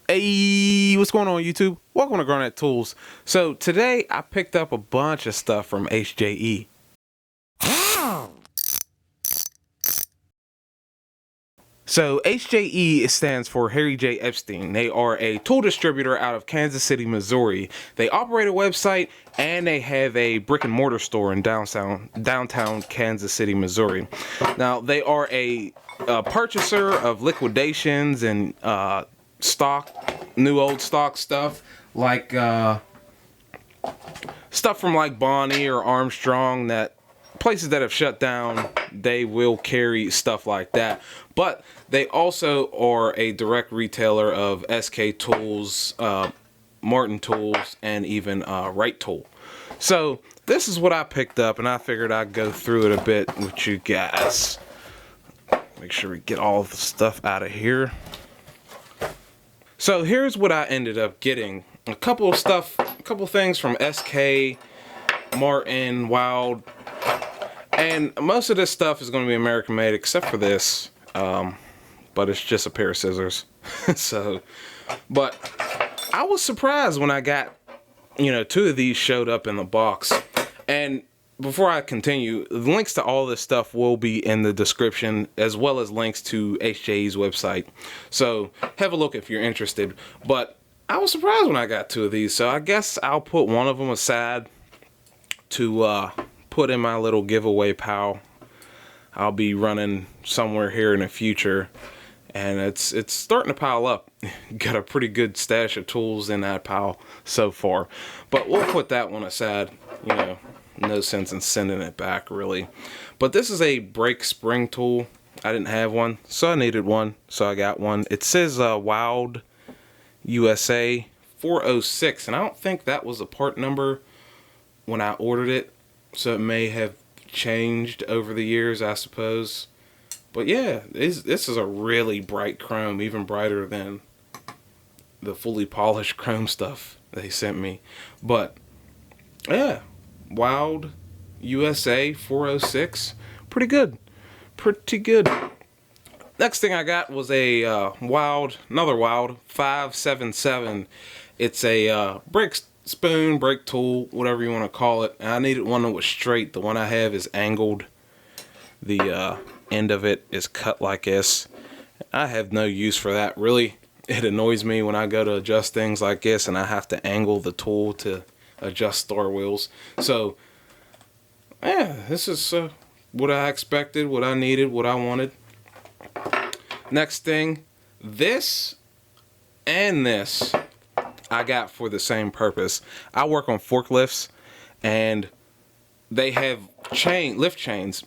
Hey, what's going on YouTube? Welcome to Garnett-Tools. So today I picked up a bunch of stuff from HJE. So HJE stands for Harry J Epstein. They are a tool distributor out of Kansas City, Missouri. They operate a website and they have a brick and mortar store in downtown Kansas City, Missouri. Now they are a purchaser of liquidations and stock, new old stock stuff like stuff from like Bonney or Armstrong, that places that have shut down, they will carry stuff like that. But they also are a direct retailer of SK Tools, Martin Tools, and even Right Tool. So this is what I picked up, and I figured I'd go through it a bit with you guys. Make sure we get all the stuff out of here. So here's what I ended up getting. A couple things from SK, Martin, Wilde, and most of this stuff is going to be American made except for this, but it's just a pair of scissors. But I was surprised when I got, two of these showed up in the box. And before I continue, the links to all this stuff will be in the description, as well as links to HJE's website. So have a look if you're interested. But I was surprised when I got two of these, so I guess I'll put one of them aside to put in my little giveaway pile. I'll be running somewhere here in the future, and it's starting to pile up. Got a pretty good stash of tools in that pile so far, but we'll put that one aside. No sense in sending it back really. But this is a brake spring tool. I didn't have one, so I needed one, so I got one. It says Wilde USA 406, and I don't think that was a part number when I ordered it, so it may have changed over the years, I suppose. But yeah, this is a really bright chrome, even brighter than the fully polished chrome stuff they sent me. But yeah, Wilde USA 406, pretty good. Next thing I got was a another Wilde 577. It's a brake spoon, brake tool, whatever you want to call it. And I needed one that was straight. The one I have is angled. The end of it is cut like this. I have no use for that really. It annoys me when I go to adjust things like this and I have to angle the tool to adjust star wheels. So yeah, this is what I expected, what I needed, what I wanted. Next thing, this and this I got for the same purpose. I work on forklifts and they have lift chains,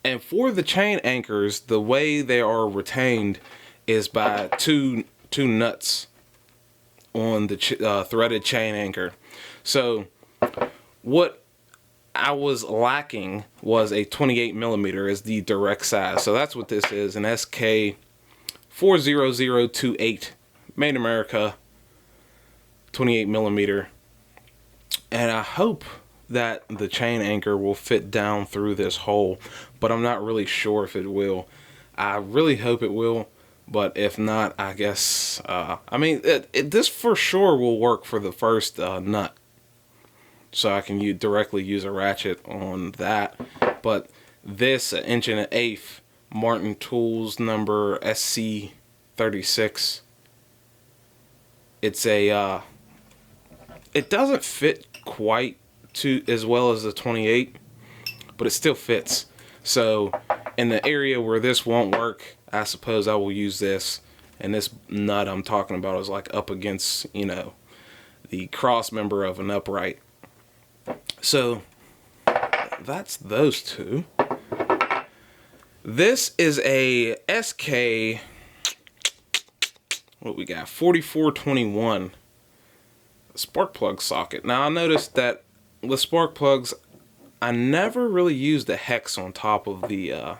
and for the chain anchors, the way they are retained is by two nuts on the threaded chain anchor. So what I was lacking was a 28 millimeter as the direct size. So that's what this is, an SK 40028, made in America, 28 millimeter. And I hope that the chain anchor will fit down through this hole, but I'm not really sure if it will. I really hope it will, but if not, I guess this for sure will work for the first nut, so I can directly use a ratchet on that. But this 1 1/8" Martin Tools number SC36, it's a it doesn't fit quite as well as the 28, but it still fits. So in the area where this won't work, I suppose I will use this. And this nut I'm talking about is like up against, the cross member of an upright. So that's those two. This is a SK, what we got, 4421 spark plug socket. Now I noticed that with spark plugs, I never really used the hex on top of the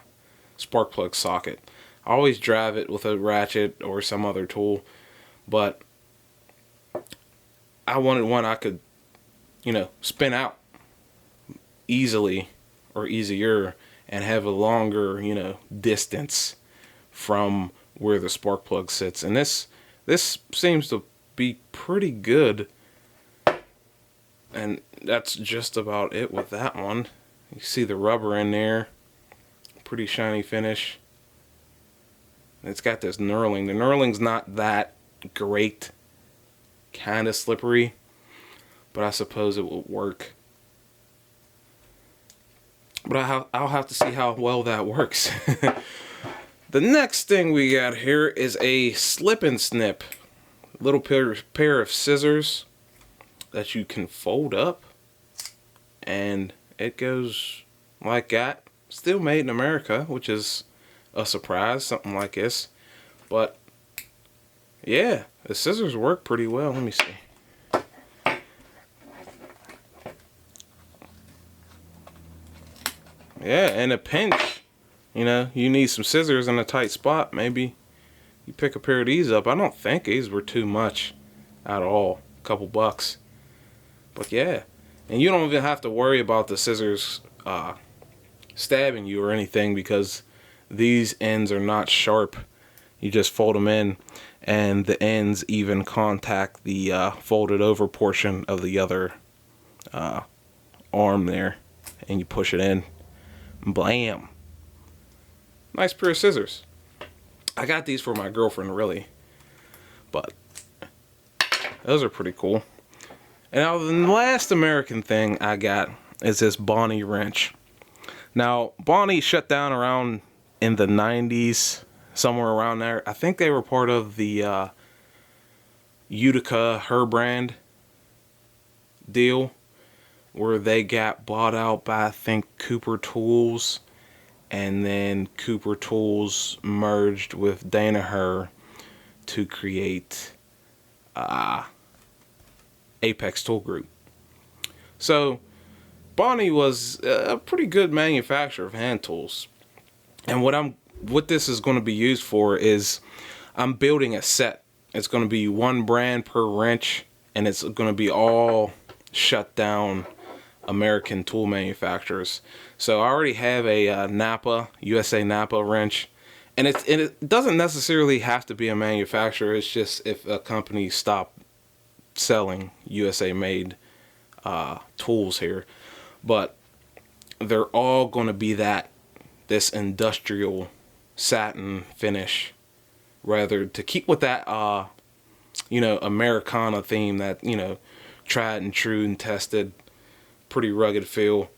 spark plug socket. I always drive it with a ratchet or some other tool, but I wanted one I could, spin out easily or easier and have a longer, distance from where the spark plug sits. And this This seems to be pretty good. And that's just about it with that one. You see the rubber in there. Pretty shiny finish. It's got this knurling. The knurling's not that great. Kind of slippery. But I suppose it will work. But I'll have to see how well that works. The next thing we got here is a slip and snip. Little pair of scissors that you can fold up. And it goes like that. Still made in America, which is a surprise, something like this. But yeah, the scissors work pretty well. Let me see. Yeah, in a pinch, you know, you need some scissors in a tight spot. Maybe you pick a pair of these up. I don't think these were too much at all. A couple bucks. But yeah, and you don't even have to worry about the scissors stabbing you or anything, because these ends are not sharp. You just fold them in, and the ends even contact the folded over portion of the other arm there, and you push it in. Blam. Nice pair of scissors. I got these for my girlfriend, really, but those are pretty cool. And now the last American thing I got is this Bonney wrench. Now, Bonney shut down around in the 90s, somewhere around there. I think they were part of the Utica, her brand deal, where they got bought out by, I think, Cooper Tools, and then Cooper Tools merged with Danaher to create Apex Tool Group. So Bonney was a pretty good manufacturer of hand tools, and what this is going to be used for is I'm building a set. It's going to be one brand per wrench, and it's going to be all shut down American tool manufacturers. So I already have a Napa, USA Napa wrench, and it doesn't necessarily have to be a manufacturer. It's just if a company stopped selling USA made tools here, but they're all going to be this industrial satin finish, rather to keep with that you know, Americana theme, that, you know, tried and true and tested, pretty rugged feel.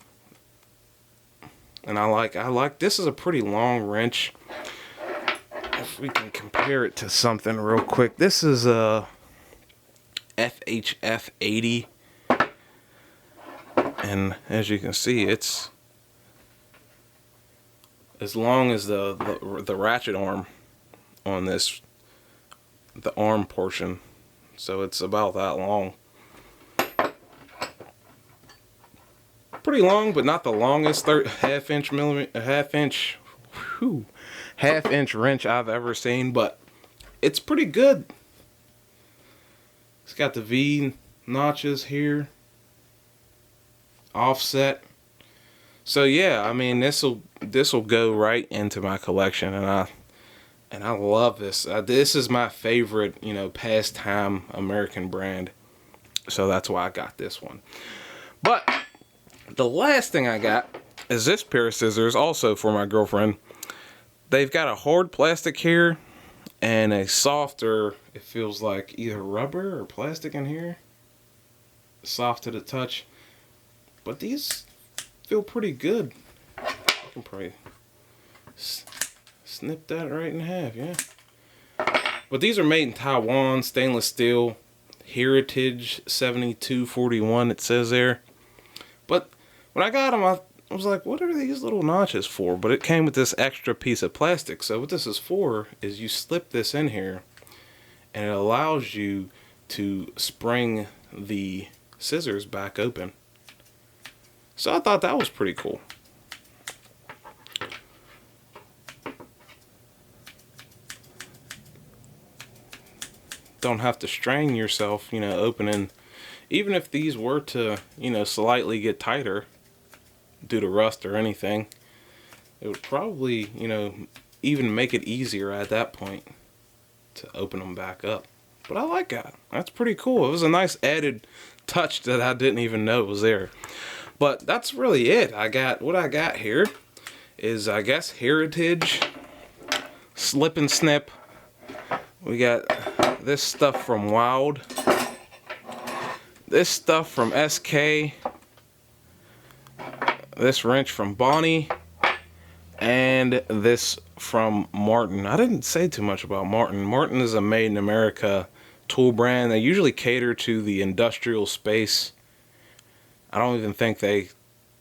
And I like this is a pretty long wrench. If we can compare it to something real quick, this is a FHF 80, and as you can see, it's as long as the ratchet arm on this, the arm portion, so it's about that long. Pretty long, but not the longest half inch wrench I've ever seen, but it's pretty good. It's got the V notches here, offset. So yeah, I mean, this'll go right into my collection, and I love this. This is my favorite, you know, pastime American brand. So that's why I got this one. But the last thing I got is this pair of scissors, also for my girlfriend. They've got a hard plastic here and a softer, it feels like either rubber or plastic in here. Soft to the touch. But these feel pretty good. I can probably snip that right in half, yeah. But these are made in Taiwan, stainless steel, Heritage 7241 it says there. But when I got them, I was like, what are these little notches for? But it came with this extra piece of plastic. So what this is for is you slip this in here, and it allows you to spring the scissors back open. So I thought that was pretty cool. Don't have to strain yourself, you know, opening. Even if these were to, you know, slightly get tighter due to rust or anything, it would probably, you know, even make it easier at that point to open them back up. But I like that. That's pretty cool. It was a nice added touch that I didn't even know was there. But that's really it. What I got here is, I guess, Heritage, Slip and Snip. We got this stuff from Wilde. This stuff from SK. This wrench from Bonney. And this from Martin. I didn't say too much about Martin. Martin is a made in America tool brand. They usually cater to the industrial space. I don't even think they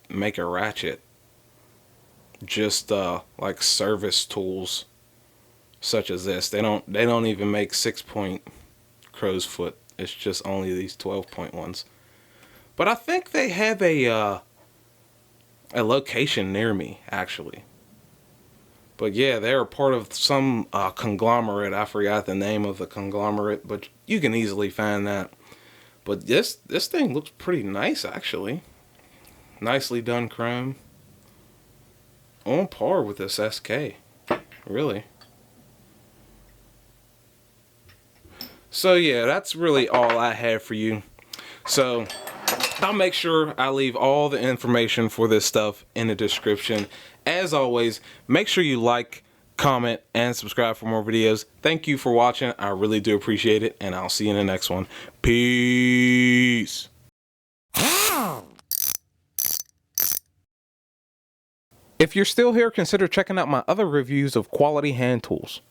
make a ratchet. Just like service tools such as this. They don't even make 6-point crow's foot. It's just only these 12-point ones. But I think they have a location near me, actually. But yeah, they're part of some conglomerate. I forgot the name of the conglomerate, but you can easily find that. But this thing looks pretty nice, actually. Nicely done chrome. On par with this SK, really. So yeah, that's really all I have for you. So I'll make sure I leave all the information for this stuff in the description. As always, make sure you like, comment, and subscribe for more videos. Thank you for watching. I really do appreciate it, and I'll see you in the next one. Peace. If you're still here, consider checking out my other reviews of quality hand tools.